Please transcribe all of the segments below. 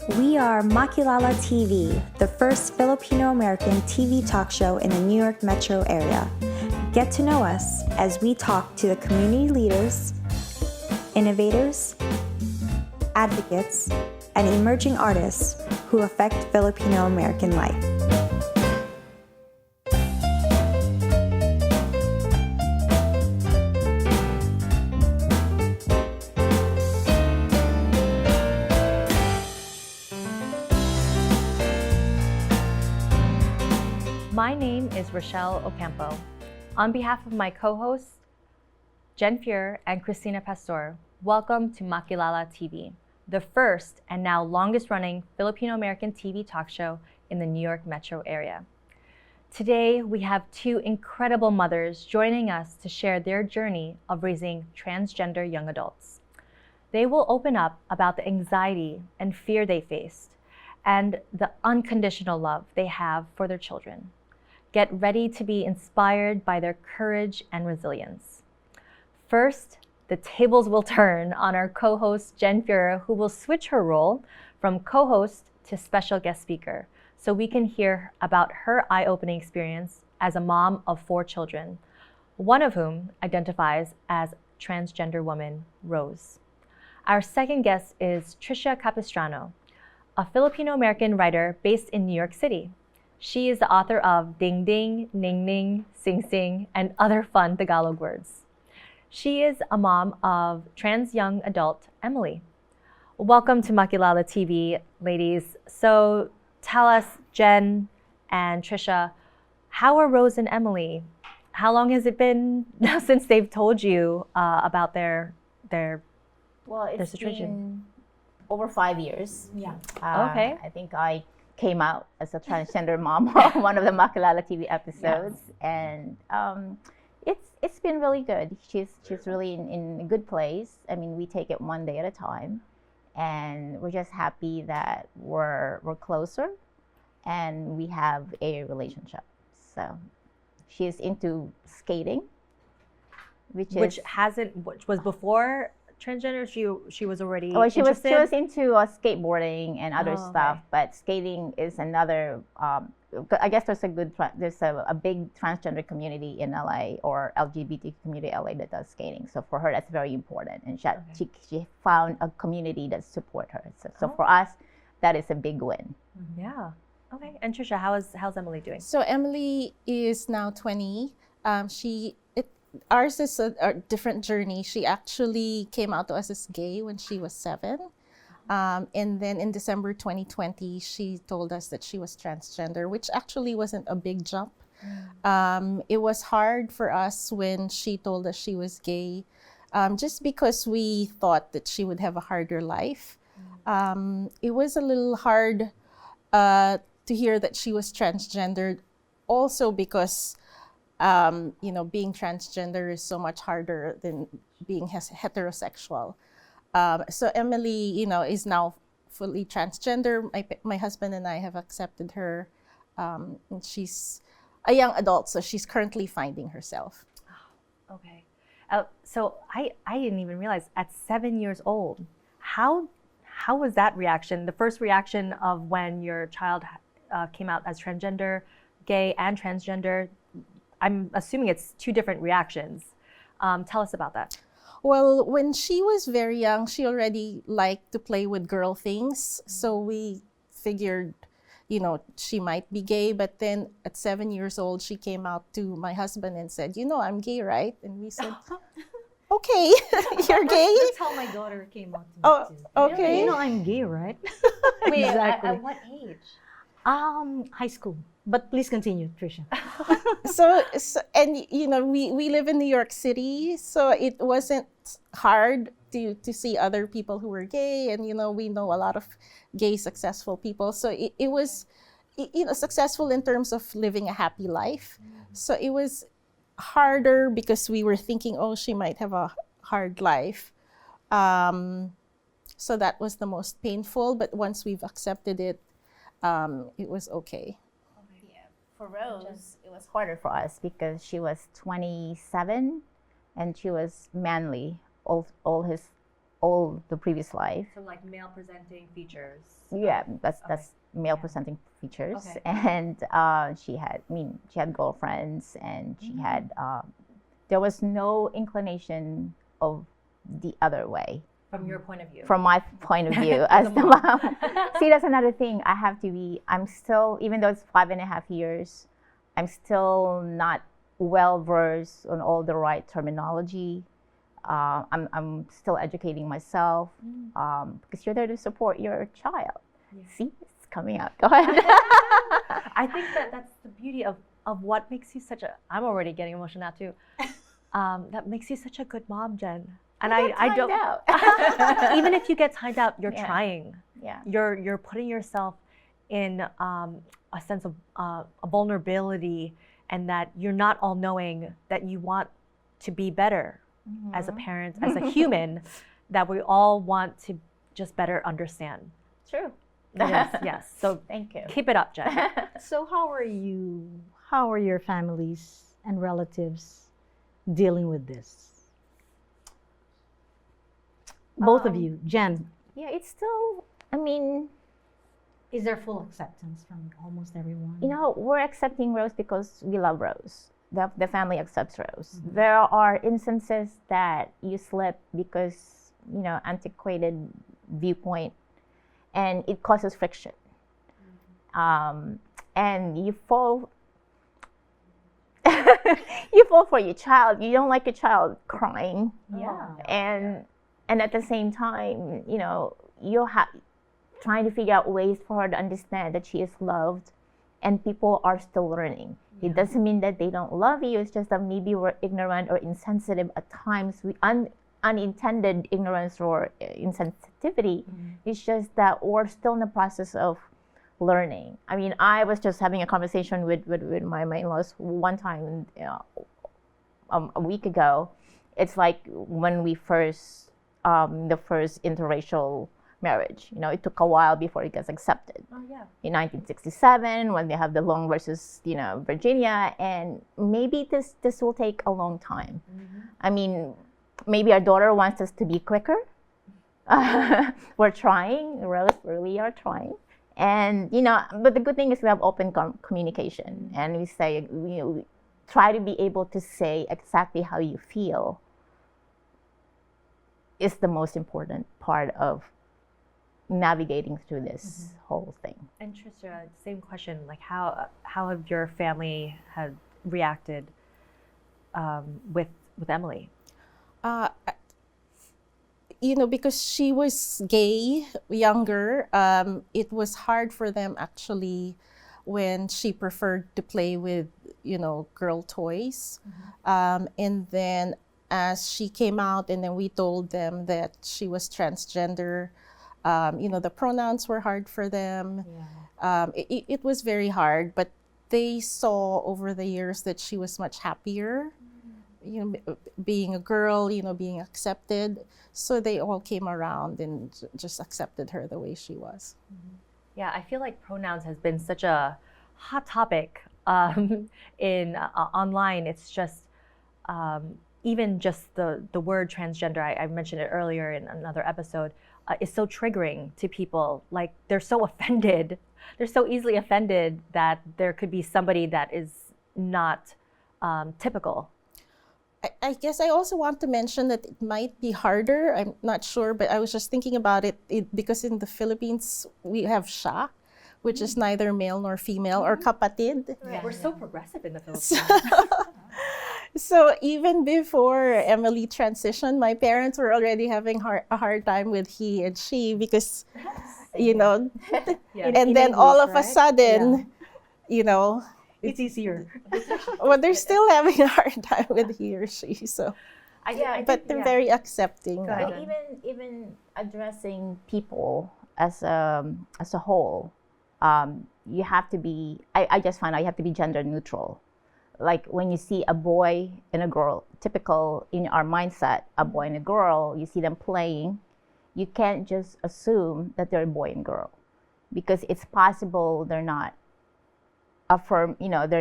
We are Makilala TV, the first Filipino-American TV talk show in the New York metro area. Get to know us as we talk to the community leaders, innovators, advocates, and emerging artists who affect Filipino-American life. My name is Rachelle Ocampo. On behalf of my co-hosts, Jen Fuhr and Cristina Pastor, welcome to Makilala TV, the first and now longest-running Filipino-American TV talk show in the New York metro area. Today, we have two incredible mothers joining us to share their journey of raising transgender young adults. They will open up about the anxiety and fear they faced and the unconditional love they have for their children. Get ready to be inspired by their courage and resilience. First, the tables will turn on our co-host Jen Fuhr, who will switch her role from co-host to special guest speaker, so we can hear about her eye-opening experience as a mom of 4 children, one of whom identifies as transgender woman, Rose. Our second guest is Tricia Capistrano, a Filipino-American writer based in New York City. She is the author of Ding Ding, Ning Ning, Sing Sing, and other fun Tagalog words. She is a mom of trans young adult Emily. Welcome to Makilala TV, ladies. So tell us, Jen and Tricia, how are Rose and Emily? How long has it been since they've told you about their situation? Been over 5 years. Yeah. Okay. I think I came out as a transgender mom on one of the Makilala TV episodes, yes. And it's been really good. She's really in a good place. I mean, we take it one day at a time, and we're just happy that we're closer, and we have a relationship. So she's into skating, which was before transgender. She was already she was into skateboarding and other stuff, okay. But skating is another. I guess there's a big transgender community in LA, or LGBT community in LA, that does skating. So for her, that's very important, and she found a community that support her. So for us, that is a big win. Yeah. Okay. And Tricia, how's Emily doing? So Emily is now 20. Ours is a different journey. She actually came out to us as gay when she was 7. And then in December 2020, she told us that she was transgender, which actually wasn't a big jump. It was hard for us when she told us she was gay, just because we thought that she would have a harder life. It was a little hard to hear that she was transgendered, also because being transgender is so much harder than being heterosexual. So Emily, is now fully transgender. My husband and I have accepted her. And she's a young adult, so she's currently finding herself. Okay. So I didn't even realize at 7 years old, how was that reaction? The first reaction of when your child came out as transgender, gay and transgender. I'm assuming it's 2 different reactions. Tell us about that. Well, when she was very young, she already liked to play with girl things. So we figured, she might be gay. But then at 7 years old, she came out to my husband and said, I'm gay, right? And we said, okay, you're gay? That's how my daughter came out to me too. Okay. I'm gay, right? Wait, exactly. At what age? High school. But please continue, Tricia. So we live in New York City, so it wasn't hard to see other people who were gay, and we know a lot of gay successful people. So it was successful in terms of living a happy life. So it was harder because we were thinking, she might have a hard life. So that was the most painful, but once we've accepted it, it was okay. For Rose, it was harder for us because she was 27 and she was manly all all the previous life. So like male presenting features. Yeah, that's Okay. male Yeah. presenting features. Okay. And she had girlfriends, and she had there was no inclination of the other way. From your point of view. From my point of view As as a the mom. mom. See, that's another thing. I'm still, even though it's 5.5 years, I'm still not well versed on all the right terminology. I'm still educating myself, because you're there to support your child. Yeah. See, it's coming out. Go ahead. I think that's the beauty of what makes you such a. I'm already getting emotional now too. That makes you such a good mom, Jen. And I don't. Out. Even if you get timed out, you're Yeah. trying. Yeah. You're putting yourself in a sense of a vulnerability, and that you're not all knowing. That you want to be better as a parent, as a human. That we all want to just better understand. True. Yes. So Thank you. keep it up, Jen. So how are your families and relatives dealing with this? Both of you, Jen, Yeah, it's still, I mean, is there full acceptance from almost everyone? we're accepting Rose because we love Rose. The family accepts Rose. There are instances that you slip because, antiquated viewpoint, and it causes friction. And you fall you fall for your child. You don't like your child crying. Yeah. And at the same time, you're trying to figure out ways for her to understand that she is loved, and people are still learning. It doesn't mean that they don't love you. It's just that maybe we're ignorant or insensitive at times. Unintended ignorance or insensitivity. It's just that we're still in the process of learning. I mean, I was just having a conversation with my in-laws one time, a week ago. It's like when we first, the first interracial marriage. It took a while before it gets accepted. Oh yeah. In 1967, when they have the Long versus Virginia, and maybe this will take a long time. I mean, maybe our daughter wants us to be quicker. We're trying, Rose, we are trying. And, but the good thing is we have open communication, and we say, we try to be able to say exactly how you feel is the most important part of navigating through this whole thing. And Tricia, same question. Like, how have your family had reacted with Emily? Because she was gay, younger, it was hard for them actually when she preferred to play with, girl toys. And then as she came out, and then we told them that she was transgender, the pronouns were hard for them. It was very hard, but they saw over the years that she was much happier, being a girl, being accepted. So they all came around and just accepted her the way she was. Yeah, I feel like pronouns has been such a hot topic in online. It's just even just the word transgender. I mentioned it earlier in another episode. Is so triggering to people. Like, they're so offended. They're so easily offended that there could be somebody that is not typical. I guess I also want to mention that it might be harder. I'm not sure, but I was just thinking about it because in the Philippines, we have siya, which is neither male nor female, or kapatid. Yeah, we're so progressive in the Philippines. So even before Emily transitioned, my parents were already having a hard time with he and she because, Yeah. and then all of a sudden, It's easier. well, they're still having a hard time with he or she. So, but they're very accepting. Go ahead. And even addressing people as a whole, you have to be. I just found out you have to be gender neutral. Like when you see a boy and a girl, typical in our mindset, a boy and a girl, you see them playing, you can't just assume that they're a boy and girl, because it's possible they're not they're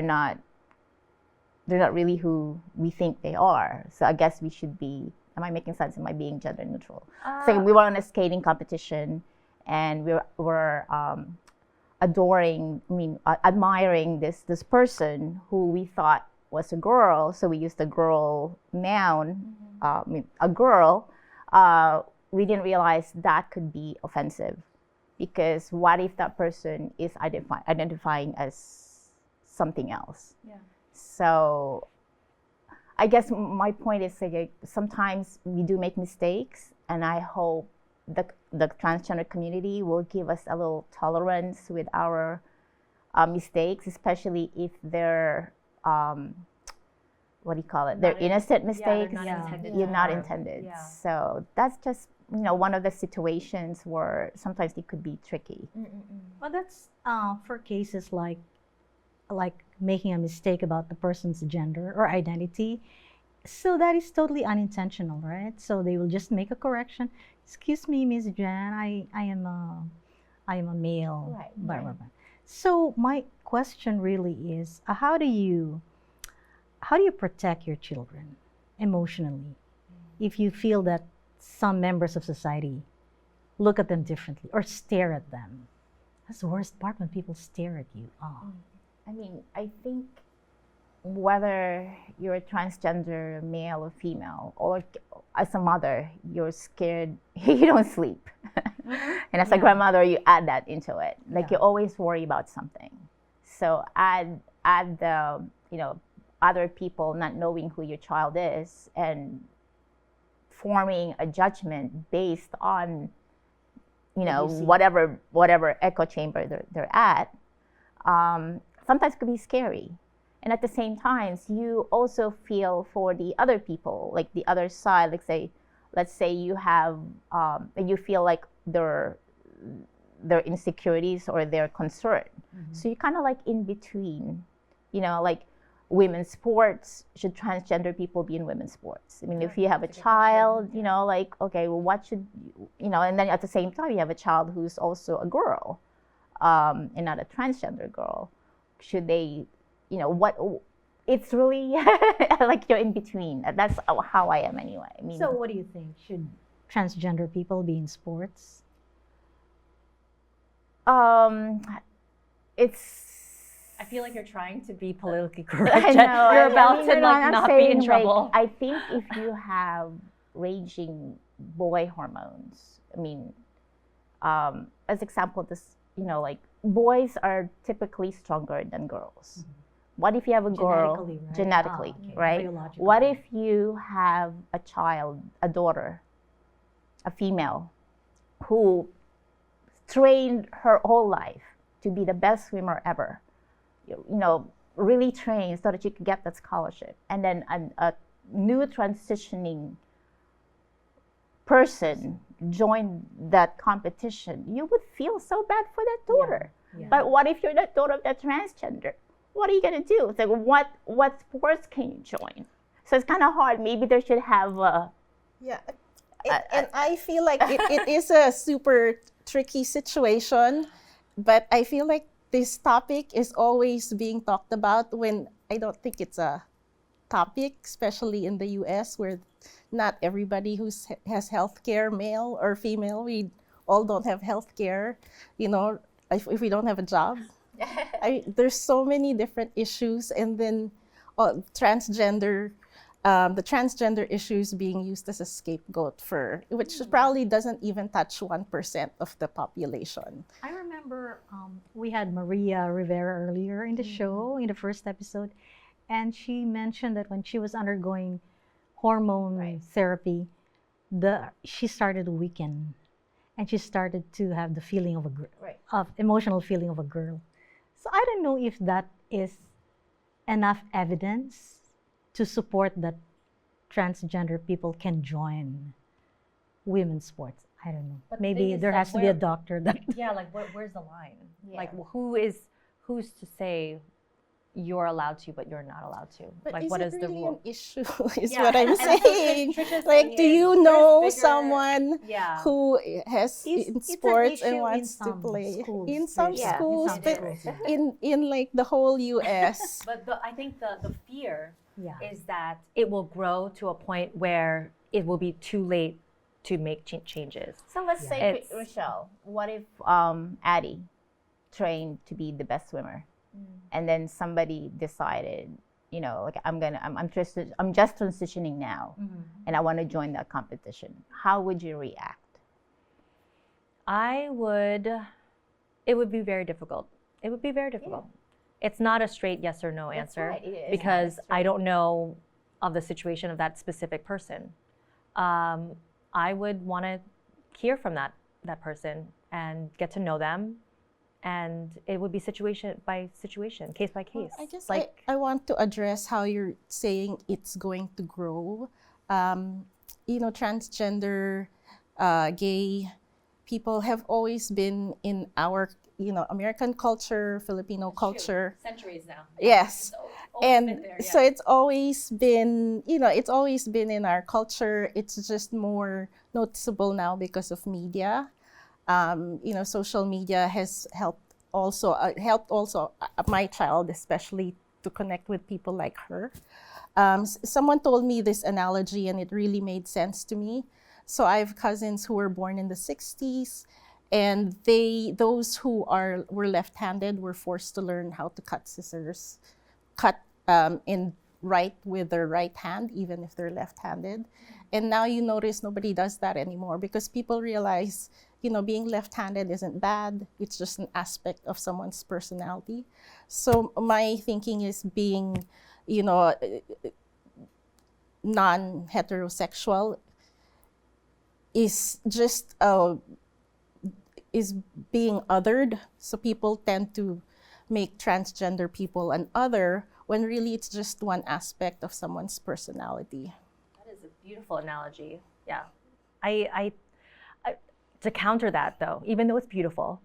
not really who we think they are. So I guess we should be Am I making sense? Am I being gender neutral? So we were on a skating competition, and we were admiring this person who we thought was a girl. So we used a girl noun, a girl. We didn't realize that could be offensive, because what if that person is identifying as something else? Yeah. So I guess my point is, like, sometimes we do make mistakes, and I hope the transgender community will give us a little tolerance with our mistakes, especially if they're what do you call it? They're innocent mistakes. You're not intended. Yeah. So that's just one of the situations where sometimes it could be tricky. Well, that's for cases like making a mistake about the person's gender or identity. So that is totally unintentional, right? So they will just make a correction. Excuse me, Miss Jan, I am a male. Right, Blah, right. blah, blah. So my question really is, how do you protect your children emotionally if you feel that some members of society look at them differently or stare at them? That's the worst part, when people stare at you. Oh. I mean, I think whether you're a transgender, male or female, or as a mother, you're scared, you don't sleep. And as a grandmother, you add that into it. Like, you always worry about something. So add the, other people not knowing who your child is and forming a judgment based on, whatever echo chamber they're at. Sometimes could be scary. And at the same time, you also feel for the other people, like the other side. Like, let's say you have, you feel like their insecurities or their concern. So you're kind of like in between, like women's sports. Should transgender people be in women's sports? I mean, if you have a child, like, okay, well, what should, and then at the same time, you have a child who's also a girl, and not a transgender girl. Should they, what? It's really like you're in between. That's how I am anyway. I mean, So what do you think? Should transgender people be in sports? It's. I feel like you're trying to be politically correct. I know. You're about to I'm not be in saying, trouble. I think if you have raging boy hormones, I mean, as example, like boys are typically stronger than girls. What if you have a girl genetically, right? Biologically. What if you have a child, a daughter, a female, who trained her whole life to be the best swimmer ever? Really trained so that you could get that scholarship, and then a new transitioning person joined that competition, you would feel so bad for that daughter. But what if you're the daughter of that transgender? What are you gonna do? It's like, what sports can you join? So it's kind of hard. Maybe they should have a. And I feel like it is a super tricky situation, but I feel like this topic is always being talked about when I don't think it's a topic, especially in the US, where not everybody who has health care, male or female, we all don't have health care, if we don't have a job. There's so many different issues, and then transgender, the transgender issues being used as a scapegoat which probably doesn't even touch 1% of the population. I remember we had Maria Rivera earlier in the show, in the first episode, and she mentioned that when she was undergoing hormone therapy, she started to weaken, and she started to have the feeling of emotional feeling of a girl. So I don't know if that is enough evidence to support that transgender people can join women's sports. I don't know. But maybe there has to be a doctor that. Yeah, like where's the line? Like who's to say you're allowed to, but you're not allowed to? But like, is what it is the really rule? an issue? Is Yeah, what I'm and saying. Tricia's Like, thing do is, you there's know bigger- someone Yeah. who has It's in an sports and issue wants in to some play schools, in some Tricia. schools, In but some schools, in like the whole U.S. But I think the fear Yeah. is that it will grow to a point where it will be too late to make changes. So let's say, Rachelle, what if Addie trained to be the best swimmer, and then somebody decided, you know, like I'm just transitioning now, and I want to join that competition? How would you react? It would be very difficult. It would be very difficult. It's not a straight yes or no answer, because I don't know of the situation of that specific person. I would want to hear from that person and get to know them, and it would be situation by situation, case by case. I guess I want to address how you're saying it's going to grow. You know, transgender, gay people have always been in our, you know, American culture, Filipino culture. Centuries now. Yes. So it's always been, you know, it's always been in our culture. It's just more noticeable now because of media. You know, social media has helped also my child especially to connect with people like her. Someone told me this analogy and it really made sense to me. So I have cousins who were born in the 60s, and those who were left-handed were forced to learn how to cut scissors, with their right hand, even if they're left-handed. And now you notice nobody does that anymore, because people realize, you know, being left-handed isn't bad. It's just an aspect of someone's personality. So my thinking is being, you know, non-heterosexual is just is being othered. So people tend to make transgender people an other, when really it's just one aspect of someone's personality. That is a beautiful analogy. Yeah. I to counter that though, even though it's beautiful,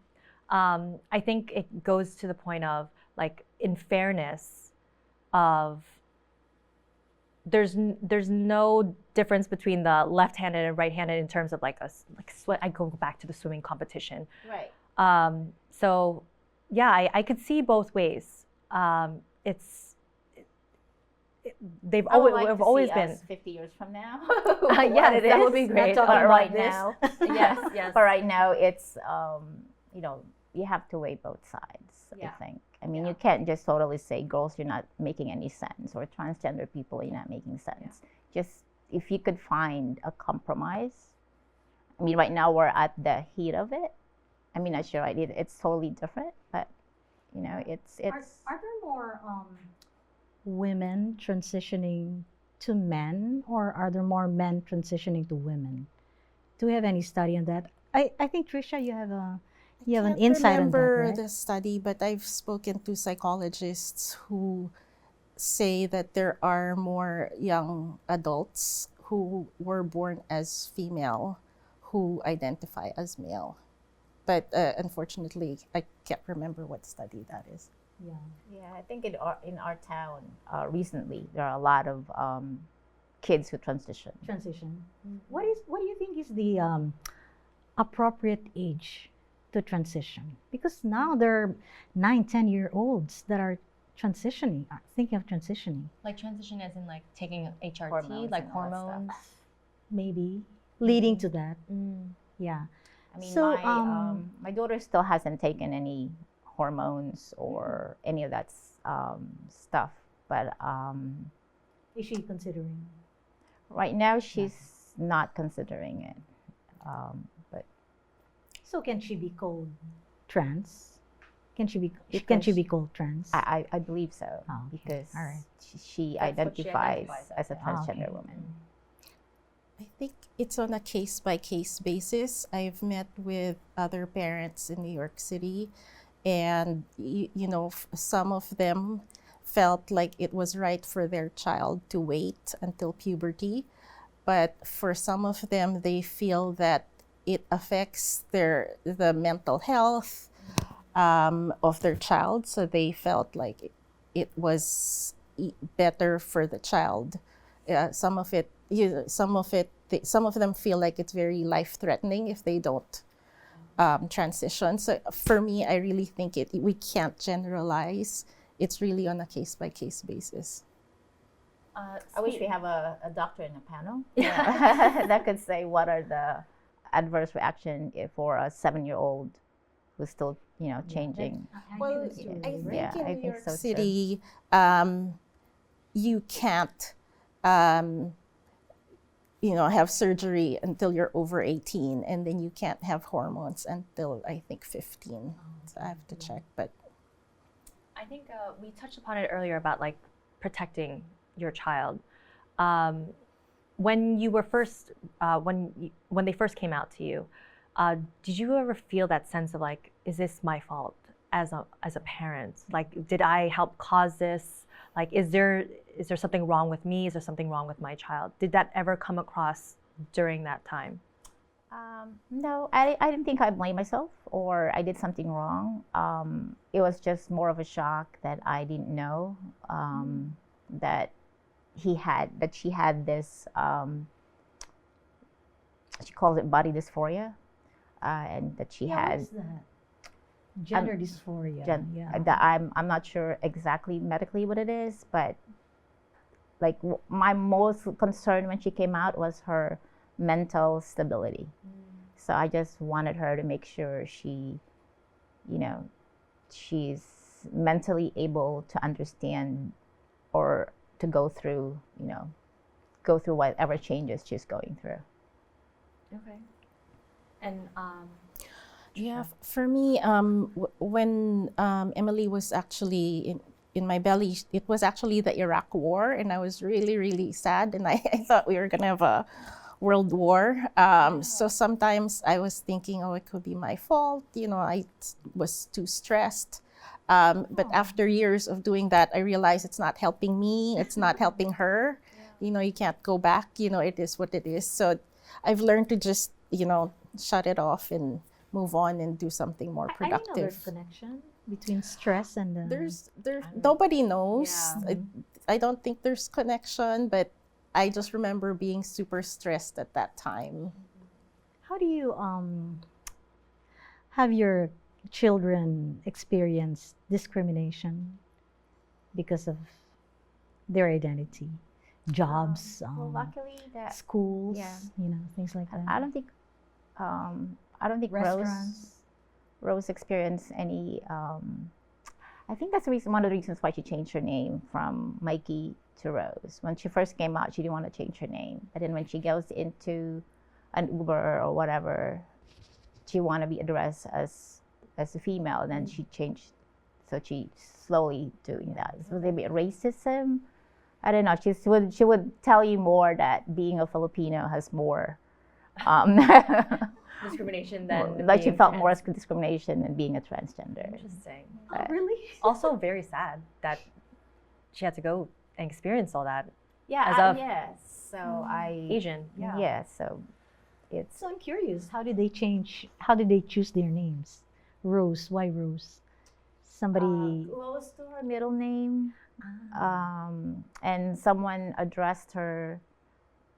I think it goes to the point of, like, in fairness of, there's no difference between the left-handed and right-handed in terms of I go back to the swimming competition. Right. So yeah, I could see both ways. We've always been 50 years from now. Yes, that would be great. But right now, yes. But right now, it's you know, you have to weigh both sides. Yeah. I think. I mean, you can't just totally say, girls, you're not making any sense, or transgender people, you're not making sense. Just if you could find a compromise. I mean, right now we're at the heat of it. I mean, not sure, right? It's totally different, but you know, it's. Are there more women transitioning to men, or are there more men transitioning to women? Do we have any study on that? I think, Tricia, you have an insight on that, right? I remember the study, but I've spoken to psychologists who say that there are more young adults who were born as female who identify as male. But unfortunately, I can't remember what study that is. Yeah, I think in our town recently there are a lot of kids who transition. Mm-hmm. What do you think is the appropriate age to transition? Because now there are 9-10-year-olds that are transitioning, thinking of transitioning. Like transition as in like taking HRT, Hormones like and all that hormones. Maybe leading to that. Yeah. I mean, So, my daughter still hasn't taken any hormones or any of that stuff, but Is she considering? right now she's not considering it. But So can she be called trans? Can she be called trans? I believe so, Oh, okay. because All right. she That's what she identifies identifies as a as. transgender Okay. woman. I think it's on a case-by-case basis. I've met with other parents in New York City, and you know, some of them felt like it was right for their child to wait until puberty, but for some of them, they feel that it affects the mental health of their child, so they felt like it was better for the child. Some of them feel like it's very life-threatening if they don't transition. So for me, I really think we can't generalize. It's really on a case-by-case basis. I wish we have a doctor in the panel. Yeah. That could say what are the adverse reaction for a 7-year-old who's still, changing. Well, it's I think Yeah, I in think New York so, too. City, you can't, have surgery until you're over 18, and then you can't have hormones until I think 15. So I have to check, but I think we touched upon it earlier about like protecting your child. When you were first, when they first came out to you, did you ever feel that sense of like, is this my fault as a parent? Like, did I help cause this? Like, is there something wrong with me? Is there something wrong with my child? Did that ever come across during that time? No, I didn't think I blamed myself or I did something wrong. It was just more of a shock that I didn't know that she had this, she calls it body dysphoria, and that she had. What's that? Gender dysphoria. That I'm not sure exactly medically what it is, but like my most concern when she came out was her mental stability. So I just wanted her to make sure she, she's mentally able to understand or to go through whatever changes she's going through. Okay. And yeah, for me, when Emily was actually in my belly, it was actually the Iraq War, and I was really, really sad, and I thought we were gonna have a world war. So sometimes I was thinking, oh, it could be my fault. I was too stressed. But after years of doing that, I realized it's not helping me. It's not helping her. You can't go back. It is what it is. So I've learned to just, shut it off and move on and do something more I didn't know productive. there's connection between stress and There's nobody knows. Yeah. I don't think there's connection, but I just remember being super stressed at that time. How do you have your children experience discrimination because of their identity, jobs, Well, luckily that schools, yeah. Things like that. I don't think Restaurants. Rose experienced any. I think that's one of the reasons why she changed her name from Mikey to Rose. When she first came out, she didn't want to change her name, but then when she goes into an Uber or whatever, she want to be addressed as a female, and then she changed. So she slowly doing that. So maybe racism. I don't know. She would tell you more that being a Filipino has more. discrimination than Like she being felt trans. more discrimination than being a transgender. Interesting. Oh, really? Also very sad that she had to go and experience all that. Yeah. As a yes. So Asian. Yeah. So it's. So I'm curious, how did they choose their names? Rose, why Rose? Somebody. Close to her middle name, and someone addressed her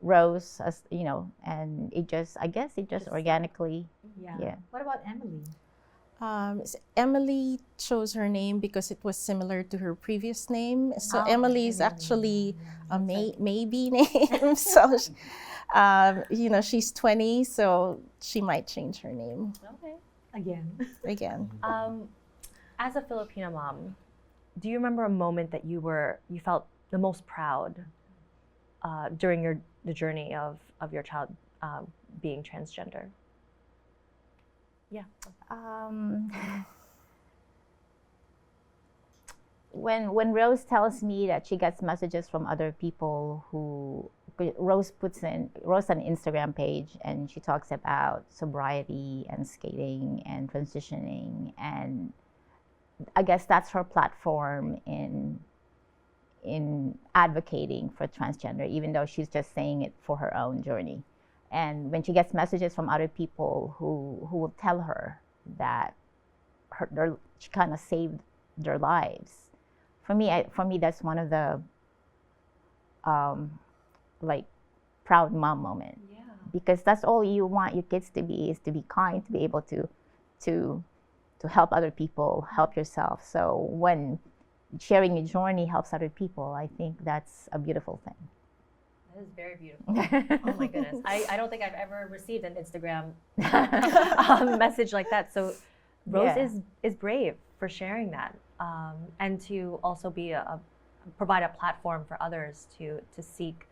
Rose as and I guess it just organically. Yeah. What about Emily? So Emily chose her name because it was similar to her previous name. So Emily is actually a maybe name. So, she's 20, so she might change her name Okay. Again. As a Filipino mom, do you remember a moment that you felt the most proud during the journey of your child being transgender? Yeah. When Rose tells me that she gets messages from other people who Rose an Instagram page, and she talks about sobriety and skating and transitioning, and I guess that's her platform in advocating for transgender, even though she's just saying it for her own journey. And when she gets messages from other people who will tell her that she kind of saved their lives, for me that's one of the proud mom moment. Yeah. Because that's all you want your kids to be, is to be kind, to be able to help other people, help yourself. So when sharing your journey helps other people, I think that's a beautiful thing. That is very beautiful. Oh my goodness. I don't think I've ever received an Instagram message like that. So Rose is brave for sharing that, and to also be provide a platform for others to seek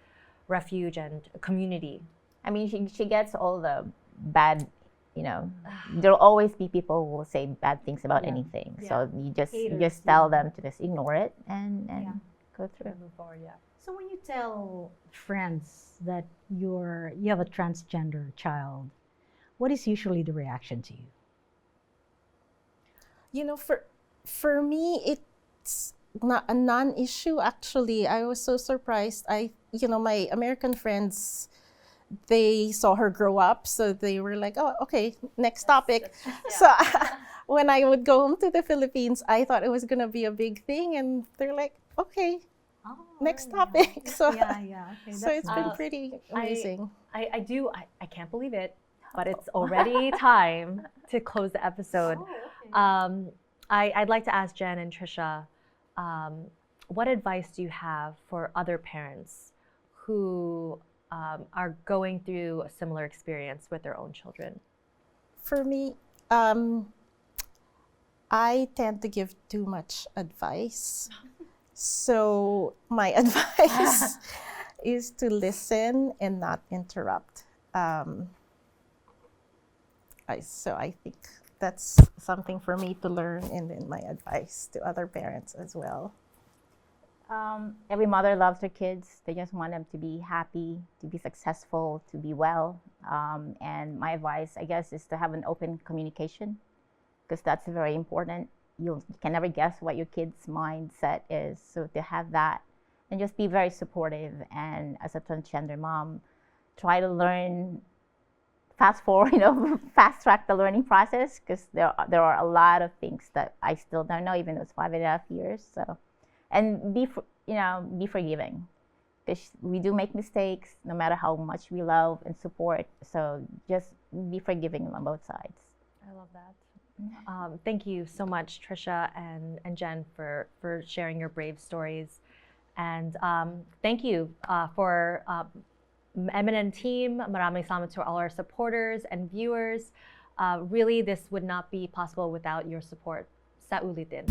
refuge and community. I mean, she gets all the bad, there'll always be people who will say bad things about anything. So you just tell them to just ignore it and go through. Move forward, yeah. So when you tell friends that you have a transgender child, what is usually the reaction to you? For me, it's not a non-issue. Actually, I was so surprised. My American friends, they saw her grow up, so they were like, "Oh, okay, next topic." So when I would go home to the Philippines, I thought it was gonna be a big thing, and they're like, "Okay, next topic." So Okay, so it's been pretty amazing. I can't believe it, but it's already time to close the episode. I'd like to ask Jen and Tricia, what advice do you have for other parents who are going through a similar experience with their own children? For me, I tend to give too much advice. So my advice is to listen and not interrupt. So I think that's something for me to learn, and then my advice to other parents as well. Every mother loves her kids. They just want them to be happy, to be successful, to be well. And my advice, I guess, is to have an open communication, because that's very important. You can never guess what your kid's mindset is. So to have that, and just be very supportive. And as a transgender mom, try to learn, fast track the learning process, because there are a lot of things that I still don't know, even though it's 5.5 years. So, and be forgiving, because we do make mistakes, no matter how much we love and support. So just be forgiving on both sides. I love that. Thank you so much, Tricia and Jen, for sharing your brave stories. And thank you for M&N team. Maraming salamat to all our supporters and viewers. Really, this would not be possible without your support. Sa ulitin.